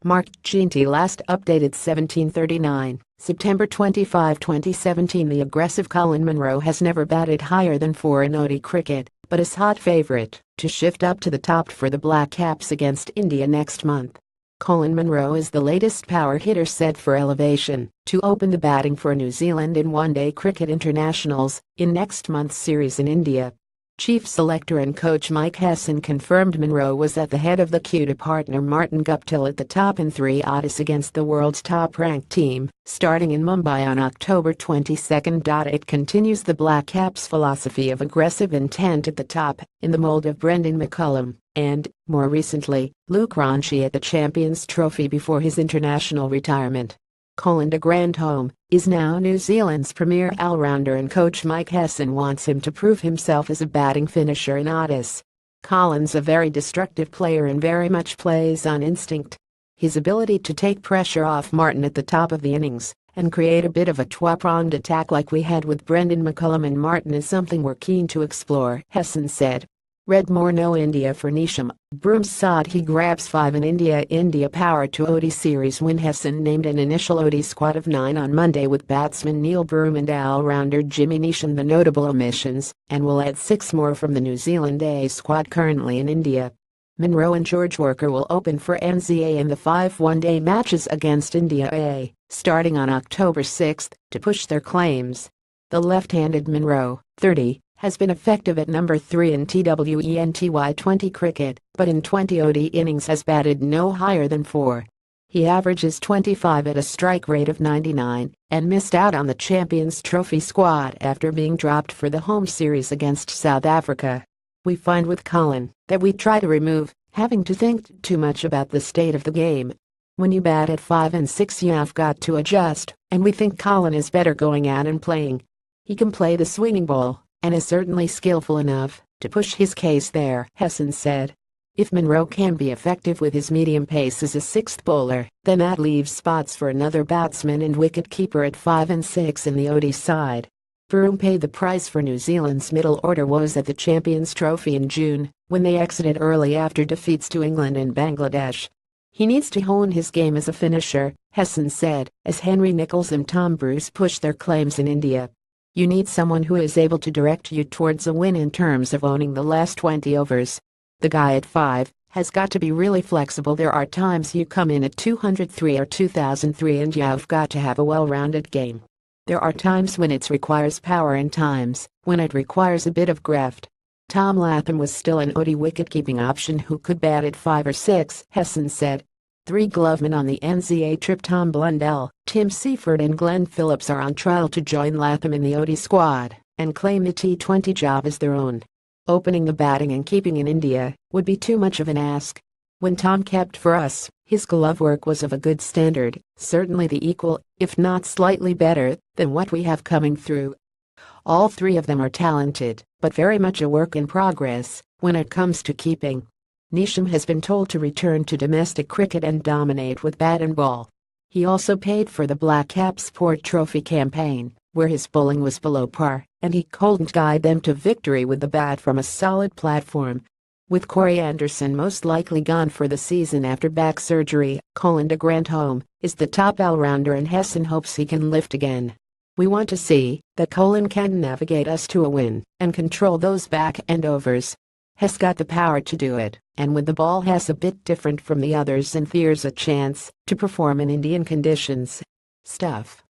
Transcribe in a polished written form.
Marked GEENTY Last updated 1739, September 25, 2017. The aggressive Colin Munro has never batted higher than 4 in ODI cricket, but is hot favourite to shift up to the top for the Black Caps against India next month. Colin Munro is the latest power hitter set for elevation to open the batting for New Zealand in one-day cricket internationals in next month's series in India. Chief selector and coach Mike Hesson confirmed Munro was at the head of the queue to partner Martin Guptill at the top in 3 ODIs against the world's top-ranked team, starting in Mumbai on October 22. It continues the Black Caps' philosophy of aggressive intent at the top, in the mold of Brendan McCullum, and, more recently, Luke Ronchi at the Champions Trophy before his international retirement. Colin de Grandhomme is now New Zealand's premier all-rounder, and coach Mike Hesson wants him to prove himself as a batting finisher in ODIs. Colin's a very destructive player and very much plays on instinct. His ability to take pressure off Martin at the top of the innings and create a bit of a two-pronged attack like we had with Brendan McCullum and Martin is something we're keen to explore, Hesson said. Read more. No India for Nisham. Brooms sod he grabs 5 in India power to ODI series win. Hesson named an initial ODI squad of 9 on Monday with batsman Neil Broom and all-rounder Jimmy Neesham the notable omissions, and will add 6 more from the New Zealand A squad currently in India. Munro and George Worker will open for NZA in the 5 one-day matches against India A, starting on October 6 to push their claims. The left-handed Munro, 30, has been effective at number 3 in T20 cricket, but in 20 ODI innings has batted no higher than 4. He averages 25 at a strike rate of 99 and missed out on the Champions Trophy squad after being dropped for the home series against South Africa. We find with Colin that we try to remove having to think too much about the state of the game. When you bat at 5 and 6 you've got to adjust, and we think Colin is better going out and playing. He can play the swinging ball and is certainly skillful enough to push his case there, Hesson said. If Munro can be effective with his medium pace as a 6th bowler, then that leaves spots for another batsman and wicket-keeper at 5 and 6 in the ODI side. Broom paid the price for New Zealand's middle order woes at the Champions Trophy in June, when they exited early after defeats to England and Bangladesh. He needs to hone his game as a finisher, Hesson said, as Henry Nicholls and Tom Bruce push their claims in India. You need someone who is able to direct you towards a win in terms of owning the last 20 overs. The guy at 5 has got to be really flexible. There are times you come in at 203 or 2003 and you've got to have a well-rounded game. There are times when it requires power and times when it requires a bit of graft. Tom Latham was still an ODI wicket-keeping option who could bat at 5 or 6, Hesson said. 3 glovemen on the NZA trip, Tom Blundell, Tim Seaford and Glenn Phillips, are on trial to join Latham in the ODI squad and claim the T20 job as their own. Opening the batting and keeping in India would be too much of an ask. When Tom kept for us, his glove work was of a good standard, certainly the equal, if not slightly better, than what we have coming through. All 3 of them are talented, but very much a work in progress when it comes to keeping. Neesham has been told to return to domestic cricket and dominate with bat and ball. He also paid for the Black Caps Port Trophy campaign, where his bowling was below par, and he couldn't guide them to victory with the bat from a solid platform. With Corey Anderson most likely gone for the season after back surgery, Colin de Grandhomme is the top all-rounder, and Hesson hopes he can lift again. We want to see that Colin can navigate us to a win and control those back-end overs. Has got the power to do it, and with the ball has a bit different from the others and fears a chance to perform in Indian conditions. Stuff.